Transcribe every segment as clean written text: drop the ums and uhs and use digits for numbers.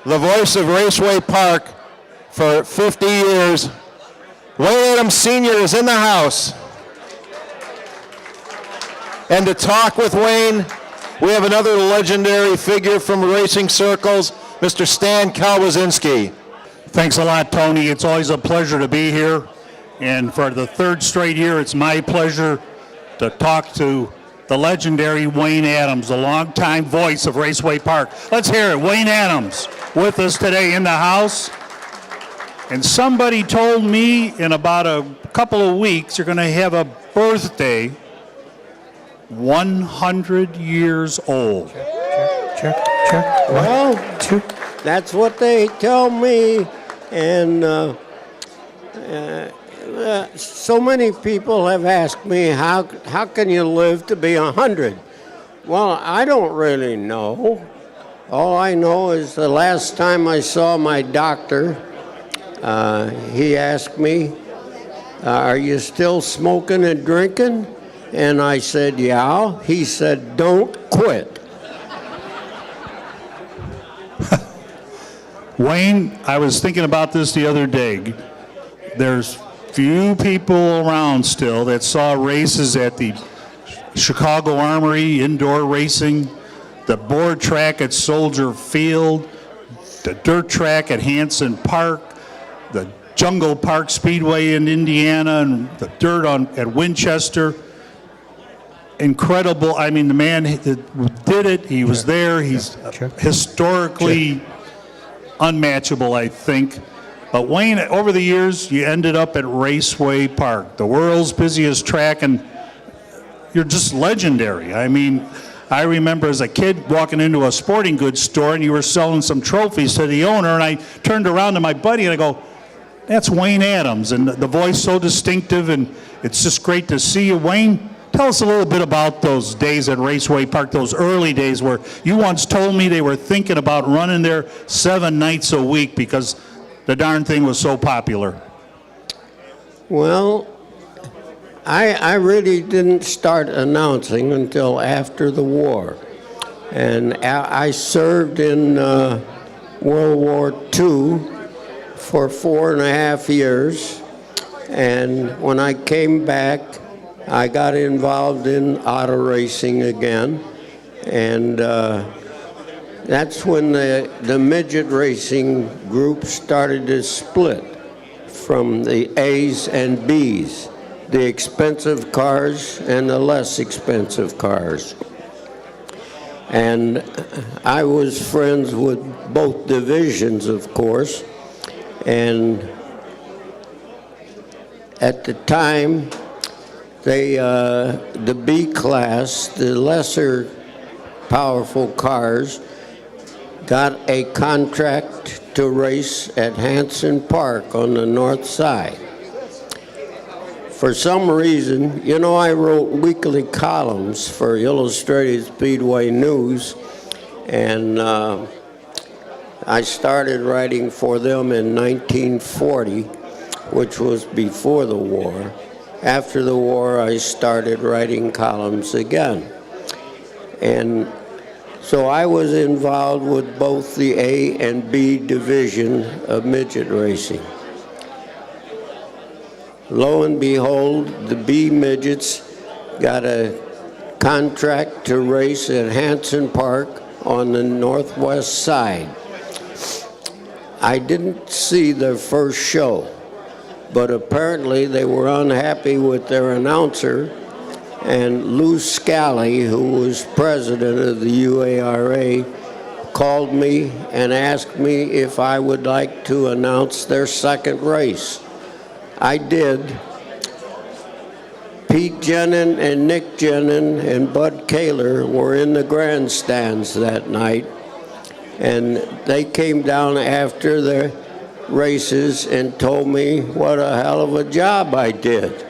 the voice of Raceway Park for 50 years. Wayne Adams Sr. is in the house. And to talk with Wayne, we have another legendary figure from racing circles, Mr. Stan Kalwazinski. Thanks a lot, Tony. It's always a pleasure to be here. And for the third straight year, it's my pleasure to talk to the legendary Wayne Adams, the longtime voice of Raceway Park. Let's hear it. Wayne Adams with us today in the house. And somebody told me in about a couple of weeks you're going to have a birthday 100 years old. Check. Well, that's what they tell me. And so many people have asked me, how can you live to be 100? Well, I don't really know. All I know is the last time I saw my doctor, he asked me, are you still smoking and drinking? And I said, yeah. He said, don't quit. Wayne, I was thinking about this the other day. There's few people around still that saw races at the Chicago Armory, indoor racing, the board track at Soldier Field, the dirt track at Hanson Park, the Jungle Park Speedway in Indiana, and the dirt at Winchester. Incredible. I mean, the man that did it, he was there. He's historically unmatchable, I think. But Wayne, over the years, you ended up at Raceway Park, the world's busiest track, and you're just legendary. I mean, I remember as a kid walking into a sporting goods store and you were selling some trophies to the owner, and I turned around to my buddy and I go, that's Wayne Adams, and the voice so distinctive, and it's just great to see you. Wayne, tell us a little bit about those days at Raceway Park, those early days where you once told me they were thinking about running there 7 nights a week because the darn thing was so popular. Well, I really didn't start announcing until after the war. And I served in World War II for 4.5 years. And when I came back, I got involved in auto racing again. And that's when the midget racing group started to split from the A's and B's, the expensive cars and the less expensive cars. And I was friends with both divisions, of course. And at the time, the B class, the lesser powerful cars, got a contract to race at Hanson Park on the north side. For some reason, you know, I wrote weekly columns for Illustrated Speedway News, and I started writing for them in 1940, which was before the war. After the war, I started writing columns again. And so I was involved with both the A and B division of midget racing. Lo and behold, the B midgets got a contract to race at Hanson Park on the northwest side. I didn't see their first show, but apparently they were unhappy with their announcer, and Lou Scally, who was president of the UARA, called me and asked me if I would like to announce their second race. I did. Pete Jenin and Nick Jenin and Bud Kaler were in the grandstands that night, and they came down after the races and told me what a hell of a job I did.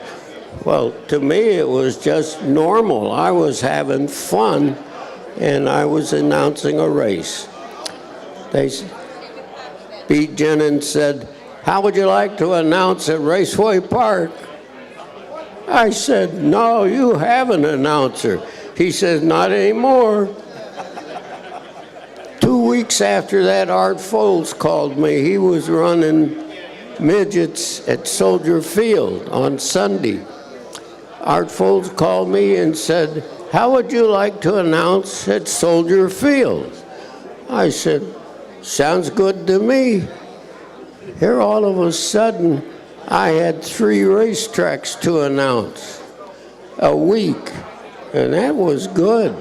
Well, to me, it was just normal. I was having fun, and I was announcing a race. Pete Jenin said, "How would you like to announce at Raceway Park?" I said, "No, you have an announcer." He says, "Not anymore." 2 weeks after that, Art Foles called me. He was running midgets at Soldier Field on Sunday. Art Foles called me and said, "How would you like to announce at Soldier Field?" I said, "Sounds good to me." Here all of a sudden, I had 3 racetracks to announce a week, and that was good.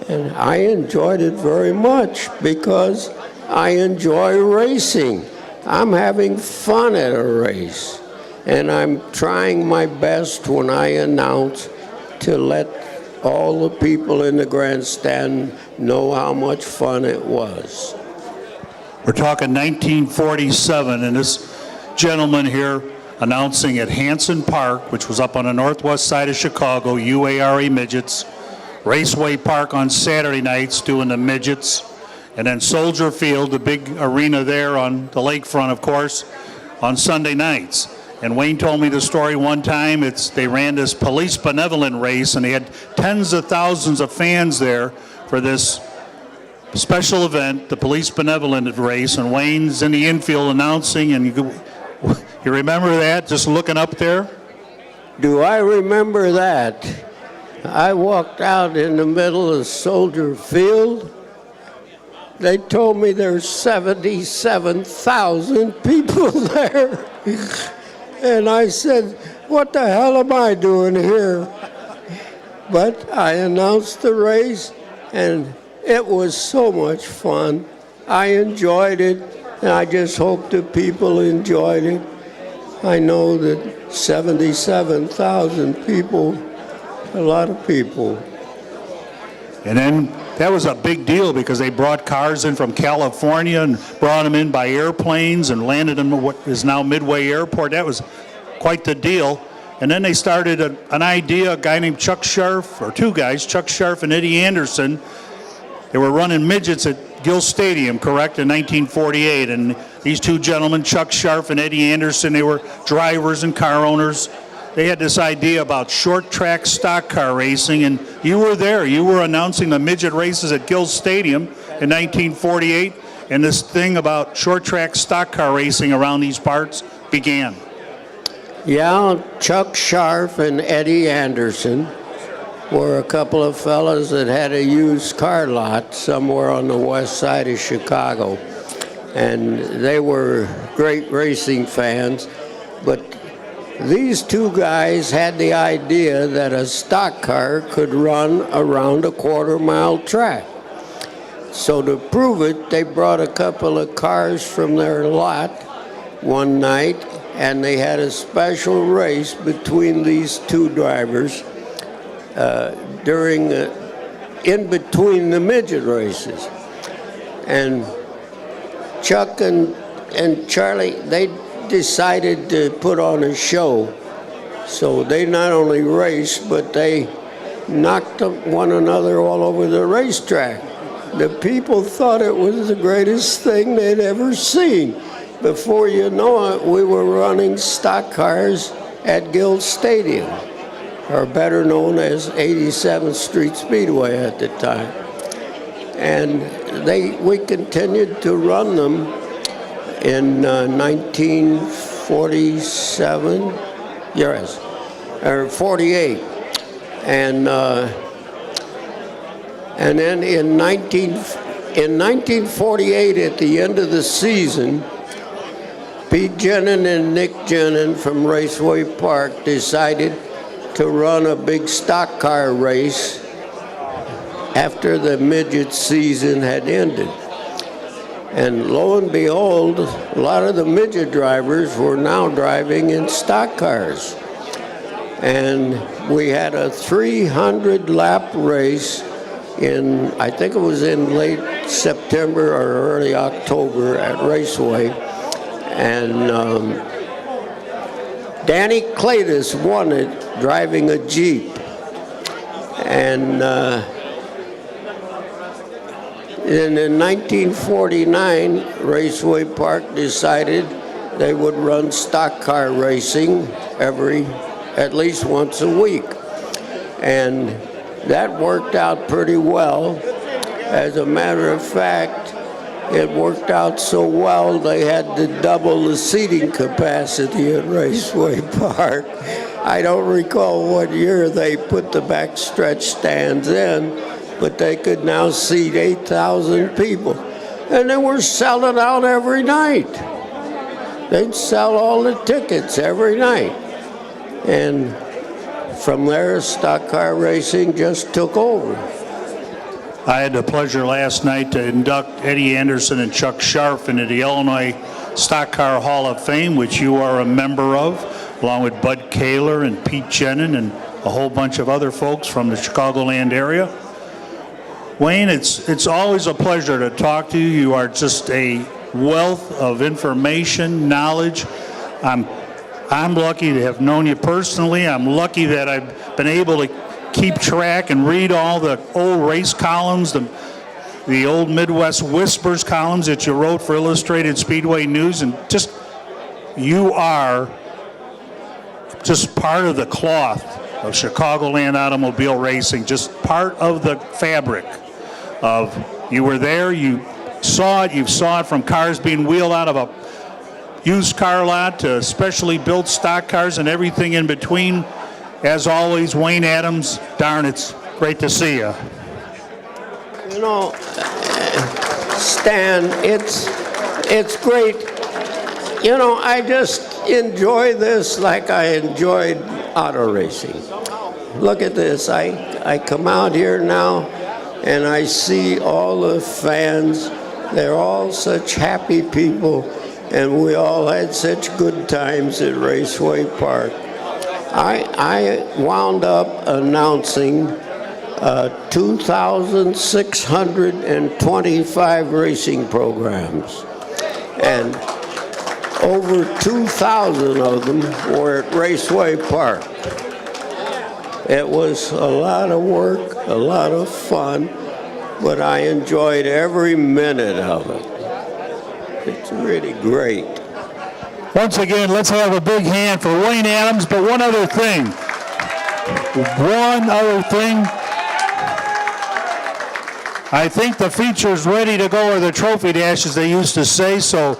And I enjoyed it very much because I enjoy racing. I'm having fun at a race, and I'm trying my best when I announce to let all the people in the grandstand know how much fun it was. We're talking 1947, and this gentleman here announcing at Hanson Park, which was up on the northwest side of Chicago, UARE Midgets, Raceway Park on Saturday nights doing the midgets, and then Soldier Field, the big arena there on the lakefront, of course, on Sunday nights. And Wayne told me the story one time. They ran this police benevolent race, and they had tens of thousands of fans there for this special event, the police benevolent race, and Wayne's in the infield announcing, and you remember that, just looking up there? Do I remember that? I walked out in the middle of Soldier Field. They told me there's 77,000 people there. And I said, "What the hell am I doing here?" But I announced the race, and it was so much fun. I enjoyed it, and I just hope the people enjoyed it. I know that 77,000 people, a lot of people. And then that was a big deal because they brought cars in from California and brought them in by airplanes and landed them at what is now Midway Airport. That was quite the deal. And then they started an idea, a guy named Chuck Scharf, or 2 guys, Chuck Scharf and Eddie Anderson. They were running midgets at Gill Stadium, correct, in 1948. And these 2 gentlemen, Chuck Scharf and Eddie Anderson, they were drivers and car owners. They had this idea about short track stock car racing, and you were there. You were announcing the midget races at Gill Stadium in 1948, and this thing about short track stock car racing around these parts began. Yeah, Chuck Scharf and Eddie Anderson were a couple of fellas that had a used car lot somewhere on the west side of Chicago. And they were great racing fans, but these 2 guys had the idea that a stock car could run around a quarter-mile track. So to prove it, they brought a couple of cars from their lot one night, and they had a special race between these 2 drivers in between the midget races. And Chuck and Charlie, they decided to put on a show. So they not only raced, but they knocked one another all over the racetrack. The people thought it was the greatest thing they'd ever seen. Before you know it, we were running stock cars at Gill Stadium, or better known as 87th Street Speedway at the time. And we continued to run them in 1947, yes, or 48. And then in 1948, at the end of the season, Pete Jenin and Nick Jenin from Raceway Park decided to run a big stock car race after the midget season had ended. And lo and behold, a lot of the midget drivers were now driving in stock cars. And we had a 300-lap race I think it was in late September or early October at Raceway. And Danny Claytis won it driving a Jeep. And in 1949, Raceway Park decided they would run stock car racing at least once a week. And that worked out pretty well. As a matter of fact, it worked out so well they had to double the seating capacity at Raceway Park. I don't recall what year they put the backstretch stands in, but they could now seat 8,000 people. And they were selling out every night. They'd sell all the tickets every night. And from there, stock car racing just took over. I had the pleasure last night to induct Eddie Anderson and Chuck Scharf into the Illinois Stock Car Hall of Fame, which you are a member of, along with Bud Kaler and Pete Jenin and a whole bunch of other folks from the Chicagoland area. Wayne, it's always a pleasure to talk to you. You are just a wealth of information, knowledge. I'm lucky to have known you personally. I'm lucky that I've been able to keep track and read all the old race columns, the old Midwest Whispers columns that you wrote for Illustrated Speedway News, and just you are just part of the cloth of Chicagoland automobile racing, just part of the fabric of, you were there, you saw it from cars being wheeled out of a used car lot to specially built stock cars and everything in between. As always, Wayne Adams, darn, it's great to see you. You know, Stan, it's great. You know, I just enjoy this like I enjoyed auto racing. Look at this. I come out here now and I see all the fans. They're all such happy people, and we all had such good times at Raceway Park. I wound up announcing 2,625 racing programs, and over 2,000 of them were at Raceway Park. It was a lot of work, a lot of fun, but I enjoyed every minute of it. It's really great. Once again, let's have a big hand for Wayne Adams, but one other thing. I think the feature's ready to go, or the trophy dash, as they used to say. So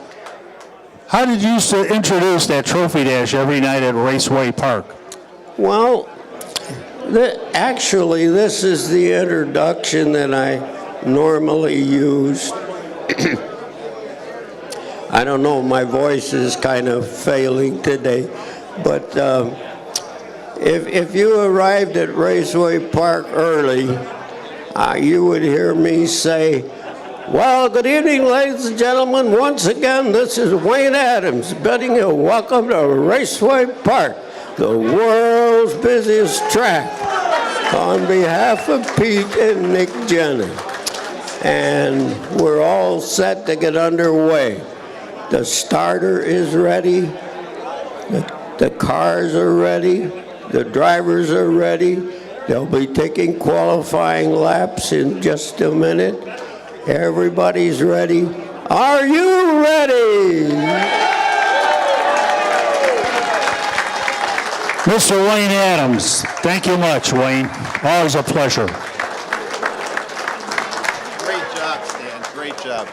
how did you used to introduce that trophy dash every night at Raceway Park? Well, actually, this is the introduction that I normally use. I don't know, my voice is kind of failing today, but if you arrived at Raceway Park early, you would hear me say, "Well, good evening, ladies and gentlemen. Once again, this is Wayne Adams bidding you welcome to Raceway Park, the world's busiest track, on behalf of Pete and Nick Jenin." And we're all set to get underway. The starter is ready, the cars are ready, the drivers are ready. They'll be taking qualifying laps in just a minute. Everybody's ready. Are you ready? Mr. Wayne Adams, thank you much, Wayne. Always a pleasure. Great job, Stan. Great job.